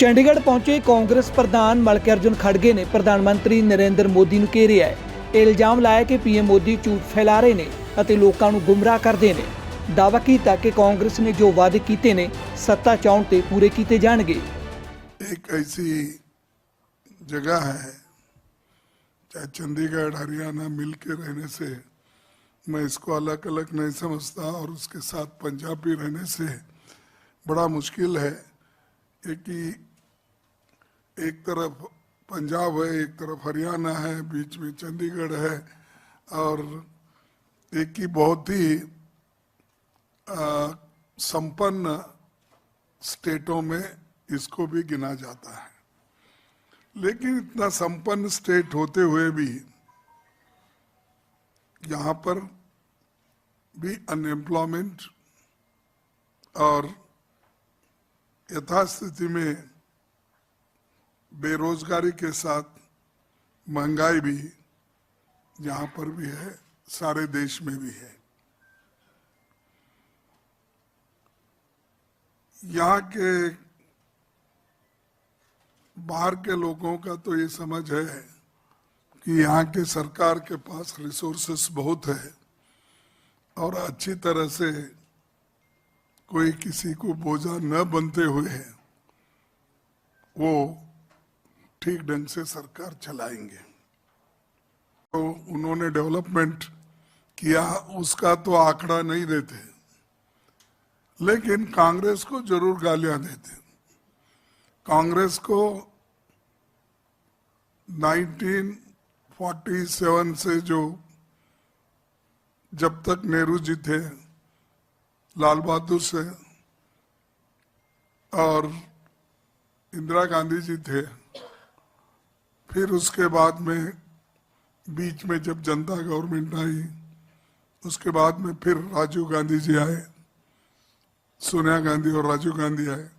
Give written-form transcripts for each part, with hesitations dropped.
ਚੰਡੀਗੜ੍ਹ ਪਹੁੰਚੇ ਕਾਂਗਰਸ ਪ੍ਰਧਾਨ ਮਲਕਿਅਰਜੁਨ ਖੜਗੇ ਨੇ ਪ੍ਰਧਾਨ ਮੰਤਰੀ ਨਰਿੰਦਰ ਮੋਦੀ ਨੂੰ ਘੇਰਿਆ ਹੈ। ਇਹ ਇਲਜ਼ਾਮ ਲਾਇਆ ਕਿ ਪੀਐਮ ਮੋਦੀ ਝੂਠ ਫੈਲਾ ਰਹੇ ਨੇ ਅਤੇ ਲੋਕਾਂ ਨੂੰ ਗੁੰਮਰਾਹ ਕਰਦੇ ਨੇ। दावा किया कि कांग्रेस ने जो वादे किए ने सत्ता चाहण ते पूरे किए जाएंगे। एक ऐसी जगह है, चाहे चंडीगढ़ हरियाणा मिल के रहने से मैं इसको अलग अलग नहीं समझता, और उसके साथ पंजाब भी रहने से बड़ा मुश्किल है कि एक तरफ पंजाब है, एक तरफ हरियाणा है, बीच में चंडीगढ़ है, और एक ही बहुत ही संपन्न स्टेटों में इसको भी गिना जाता है। लेकिन इतना संपन्न स्टेट होते हुए भी यहाँ पर भी अनएम्प्लॉयमेंट और यथास्थिति में बेरोजगारी के साथ महंगाई भी यहाँ पर भी है, सारे देश में भी है। यहाँ के बाहर के लोगों का तो ये समझ है कि यहाँ के सरकार के पास रिसोर्सेस बहुत है और अच्छी तरह से कोई किसी को बोझा न बनते हुए वो ठीक ढंग से सरकार चलाएंगे। तो उन्होंने डेवलपमेंट किया, उसका तो आंकड़ा नहीं देते, लेकिन कांग्रेस को जरूर गालियां देते। कांग्रेस को 1947 से जो जब तक नेहरू जी थे, लाल बहादुर से और इंदिरा गांधी जी थे, फिर उसके बाद में बीच में जब जनता गवर्नमेंट आई, उसके बाद में फिर राजीव गांधी जी आए, सोनिया गांधी और राजीव गांधी आए।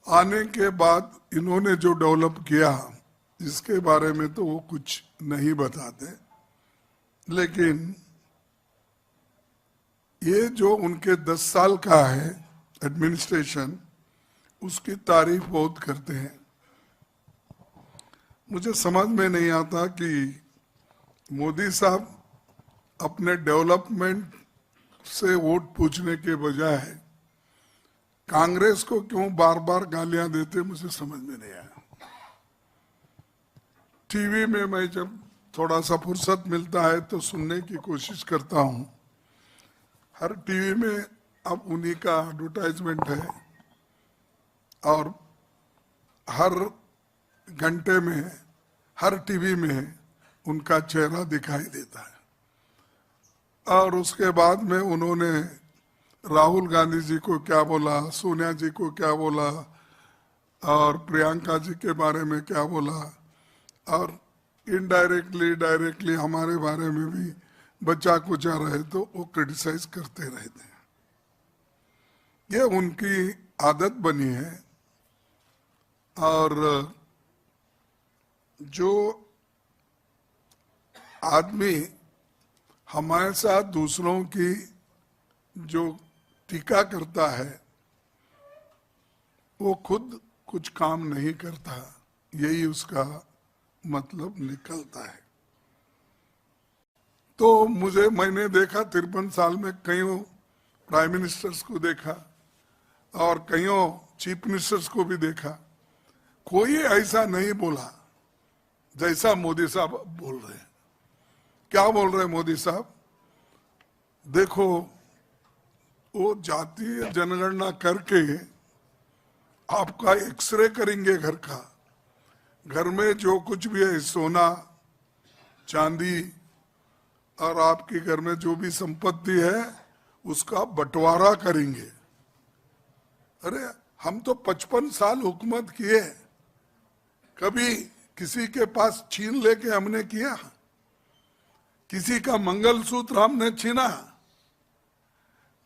आने के बाद इन्होंने जो डेवलप किया इसके बारे में तो वो कुछ नहीं बताते, लेकिन ये जो उनके 10 साल का है एडमिनिस्ट्रेशन, उसकी तारीफ बहुत करते हैं। मुझे समझ में नहीं आता कि मोदी साहब अपने डेवलपमेंट से वोट पूछने के बजाय कांग्रेस को क्यों बार बार गालियां देते, मुझे समझ में नहीं आया। टीवी में मैं जब थोड़ा सा फुर्सत मिलता है तो सुनने की कोशिश करता हूं। हर टीवी में अब उन्हीं का एडवर्टाइजमेंट है और हर घंटे में हर टीवी में उनका चेहरा दिखाई देता है। और उसके बाद में उन्होंने राहुल गांधी जी को क्या बोला, सोनिया जी को क्या बोला, और प्रियंका जी के बारे में क्या बोला, और इनडायरेक्टली डायरेक्टली हमारे बारे में भी बचा कुचा रहे तो वो क्रिटिसाइज करते रहते हैं। ये उनकी आदत बनी है। और जो आदमी हमारे साथ दूसरों की जो टीका करता है वो खुद कुछ काम नहीं करता, यही उसका मतलब निकलता है। तो मैंने देखा 53 साल में कईयों प्राइम मिनिस्टर्स को देखा और कईयों चीफ मिनिस्टर्स को भी देखा, कोई ऐसा नहीं बोला जैसा मोदी साहब बोल रहे हैं। क्या बोल रहे हैं मोदी साहब? देखो, वो जातीय जनगणना करके आपका एक्सरे करेंगे घर का, घर में जो कुछ भी है सोना चांदी और आपके घर में जो भी संपत्ति है उसका बंटवारा करेंगे। अरे हम तो 55 साल हुकूमत किए, कभी किसी के पास छीन लेके हमने किया? किसी का मंगलसूत्र हमने छीना?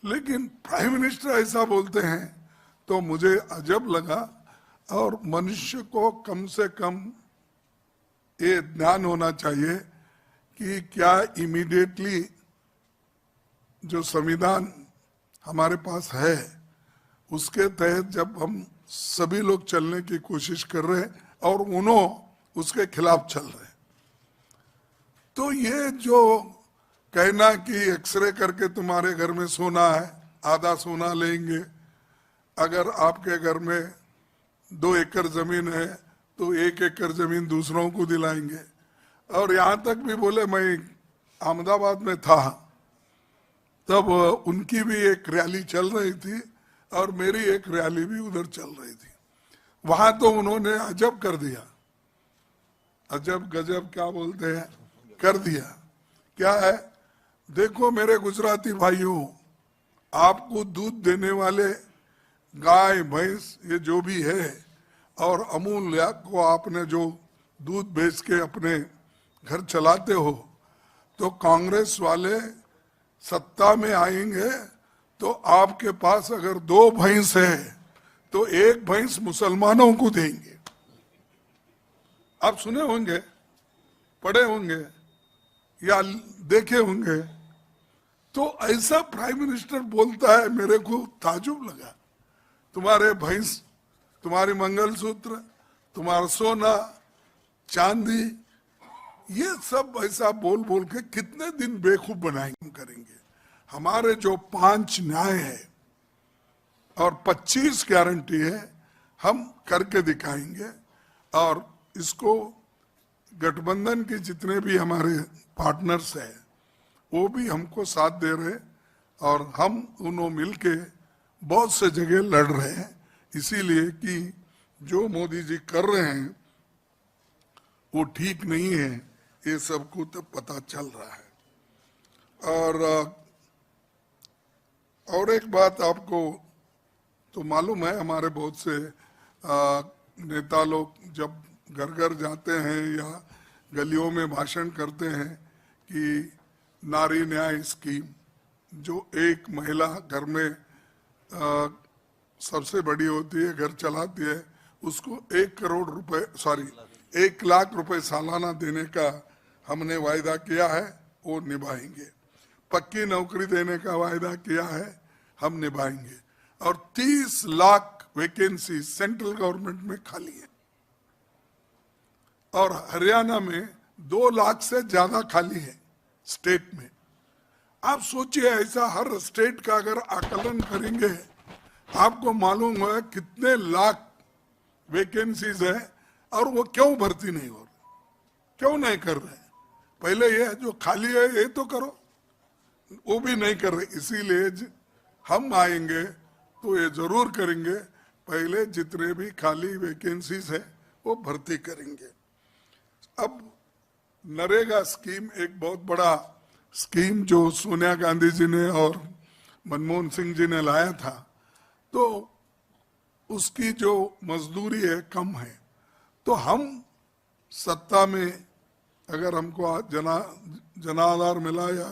लेकिन प्राइम मिनिस्टर ऐसा बोलते हैं तो मुझे अजब लगा। और मनुष्य को कम से कम ये ध्यान होना चाहिए कि क्या इमीडिएटली जो संविधान हमारे पास है उसके तहत जब हम सभी लोग चलने की कोशिश कर रहे हैं और उन्होंने उसके खिलाफ चल रहे हैं। तो ये जो कहना कि एक्सरे करके तुम्हारे घर में सोना है, आधा सोना लेंगे, अगर आपके घर में 2 एकड़ जमीन है तो 1 एकड़ जमीन दूसरों को दिलाएंगे। और यहाँ तक भी बोले, मैं अहमदाबाद में था तब उनकी भी एक रैली चल रही थी और मेरी एक रैली भी उधर चल रही थी। वहां तो उन्होंने अजब कर दिया, अजब गजब क्या बोलते हैं, कर दिया। क्या है, देखो मेरे गुजराती भाइयों, आपको दूध देने वाले गाय भैंस ये जो भी है और अमूल को आपने जो दूध बेच के अपने घर चलाते हो, तो कांग्रेस वाले सत्ता में आएंगे तो आपके पास अगर 2 भैंस है तो 1 भैंस मुसलमानों को देंगे। आप सुने होंगे, पढ़े होंगे या देखे होंगे। तो ऐसा प्राइम मिनिस्टर बोलता है, मेरे को ताजुब लगा। तुम्हारे भैंस, तुम्हारी मंगलसूत्र, तुम्हारा सोना चांदी, ये सब ऐसा बोल बोल के कितने दिन बेवकूफ बनाएंगे करेंगे। हमारे जो 5 न्याय है और 25 गारंटी है, हम करके दिखाएंगे। और इसको गठबंधन के जितने भी हमारे पार्टनर्स हैं वो भी हमको साथ दे रहे और हम उन्हों मिलके बहुत से जगह लड़ रहे हैं, इसीलिए कि जो मोदी जी कर रहे हैं वो ठीक नहीं है, ये सबको तो पता चल रहा है। और एक बात आपको तो मालूम है, हमारे बहुत से नेता लोग जब घर घर जाते हैं या गलियों में भाषण करते हैं कि नारी न्याय स्कीम, जो एक महिला घर में सबसे बड़ी होती है, घर चलाती है, उसको 1 लाख रुपए सालाना देने का हमने वायदा किया है, वो निभाएंगे। पक्की नौकरी देने का वायदा किया है, हम निभाएंगे। और 30 लाख वैकेंसी सेंट्रल गवर्नमेंट में खाली है और हरियाणा में 2 लाख से ज्यादा खाली है स्टेट में। आप सोचिए, ऐसा हर स्टेट का अगर आकलन करेंगे आपको मालूम है कितने लाख वैकेंसीज है और वो क्यों भर्ती नहीं हो रही, क्यों नहीं कर रहे। पहले ये जो खाली है ये तो करो, वो भी नहीं कर रहे। इसीलिए हम आएंगे तो ये जरूर करेंगे, पहले जितने भी खाली वैकेंसीज है वो भर्ती करेंगे। अब नरेगा स्कीम एक बहुत बड़ा स्कीम जो सोनिया गांधी जी ने और मनमोहन सिंह जी ने लाया था, तो उसकी जो मजदूरी है कम है। तो हम सत्ता में अगर हमको जनाधार मिला या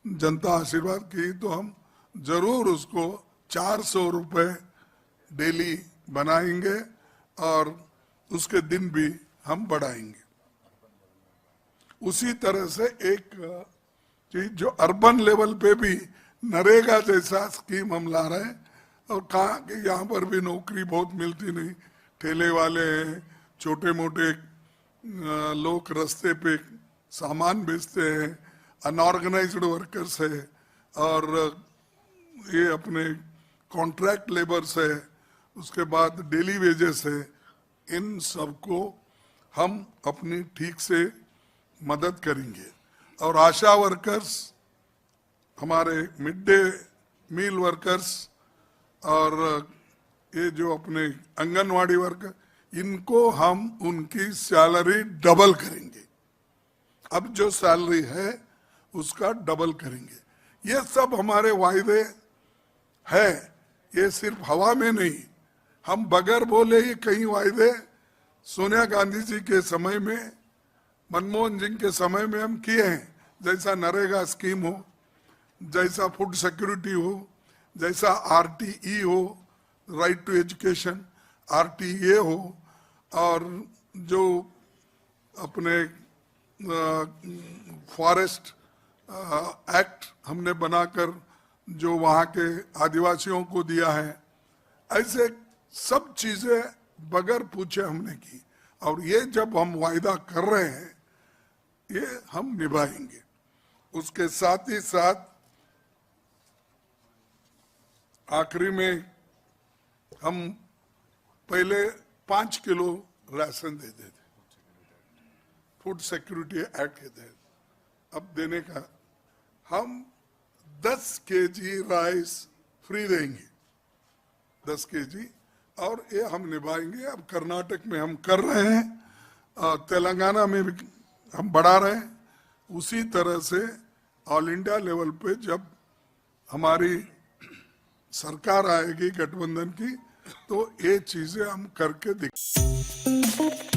जनता आशीर्वाद की तो हम जरूर उसको 400 रुपए डेली बनाएंगे और उसके दिन भी हम बढ़ाएंगे। उसी तरह से एक चीज जो अर्बन लेवल पे भी नरेगा जैसा स्कीम हम ला रहे हैं। और कहा कि यहाँ पर भी नौकरी बहुत मिलती नहीं, ठेले वाले हैं, छोटे मोटे लोग रास्ते पे सामान बेचते हैं, अनऑर्गेनाइज्ड वर्कर्स है और ये अपने कॉन्ट्रैक्ट लेबर्स है, उसके बाद डेली वेजेस है। इन सबको हम अपनी ठीक से मदद करेंगे। और आशा वर्कर्स, हमारे मिड डे मील वर्कर्स और ये जो अपने आंगनवाड़ी वर्कर, इनको हम उनकी सैलरी डबल करेंगे। अब जो सैलरी है उसका डबल करेंगे। ये सब हमारे वायदे है, ये सिर्फ हवा में नहीं, हम बगैर बोले ही कई वायदे सोनिया गांधी जी के समय में, मनमोहन सिंह के समय में हम किए हैं। जैसा नरेगा स्कीम हो, जैसा फूड सिक्योरिटी हो, जैसा RTE हो, राइट टू एजुकेशन, RTA हो, और जो अपने फॉरेस्ट एक्ट हमने बनाकर जो वहाँ के आदिवासियों को दिया है, ऐसे सब चीजें बगैर पूछे हमने की, और ये जब हम वायदा कर रहे हैं ये हम निभाएंगे। उसके साथ ही साथ आखिरी में हम पहले 5 किलो राशन देते थे फूड सिक्योरिटी एक्ट के तहत, अब देने का हम 10 केजी राइस फ्री देंगे, 10 केजी, और ये हम निभाएंगे। अब कर्नाटक में हम कर रहे हैं, तेलंगाना में भी हम बढ़ा रहे हैं। उसी तरह से ऑल इंडिया लेवल पे जब हमारी सरकार आएगी गठबंधन की, तो ये चीजें हम करके दिखाएंगे।